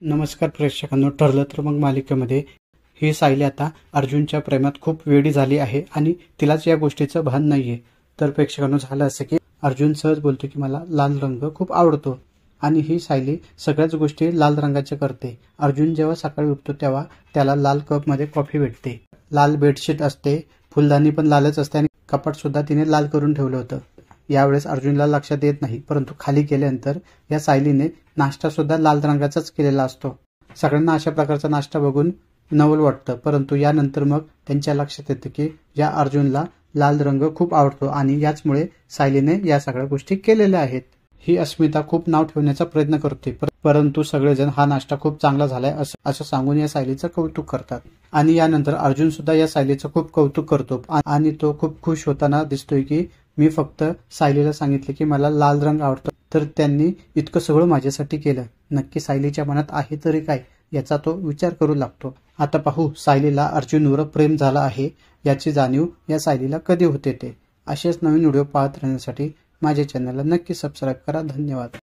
नमस्कार प्रेक्षकांनो, ठरलं तर मग मालिकेमध्ये ही सायली आता अर्जुनच्या प्रेमात खूप वेडी झाली आहे आणि तिलाच या गोष्टीचं भान नाहीये। तर प्रेक्षकांनो, झालं असं की अर्जुन सहज बोलतो की मला लाल रंग खूप आवडतो आणि ही सायली सगळ्याच गोष्टी लाल रंगाच्या करते। अर्जुन जेव्हा सकाळी उठतो तेव्हा त्याला लाल कपमध्ये कॉफी भेटते, लाल बेडशीट असते, फुलदाणी पण लालच असते आणि कपाट सुद्धा तिने लाल करून ठेवलं होतं। यावेळेस अर्जुनला लक्षात येत नाही, परंतु खाली गेल्यानंतर या सायलीने नाश्ता सुद्धा लाल रंगाचाच केलेला असतो। सगळ्यांना अशा प्रकारचा नाश्ता बघून नवल वाटतं, परंतु यानंतर मग त्यांच्या लक्षात येतं की या अर्जुनला लाल रंग खूप आवडतो आणि याचमुळे सायलीने या सगळ्या गोष्टी केलेल्या आहेत। ही अस्मिता खूप नाव ठेवण्याचा प्रयत्न करते, परंतु सगळेजण हा नाश्ता खूप चांगला झालाय असं सांगून या सायलीचं कौतुक करतात आणि यानंतर अर्जुन सुद्धा या सायलीचं खूप कौतुक करतो आणि तो खूप खुश होताना दिसतोय की मी फक्त सायलीला सांगितले की मला लाल रंग आवडतो, तर त्यांनी इतकं सगळं माझ्यासाठी केलं। नक्की सायलीच्या मनात आहे तरी काय, याचा तो विचार करू लागतो। आता पाहू सायलीला अर्जुनवर प्रेम झाला आहे याची जाणीव या सायलीला कधी होते ते। असेच नवीन व्हिडिओ पाहत राहण्यासाठी माझ्या चॅनलला नक्की सबस्क्राईब करा। धन्यवाद।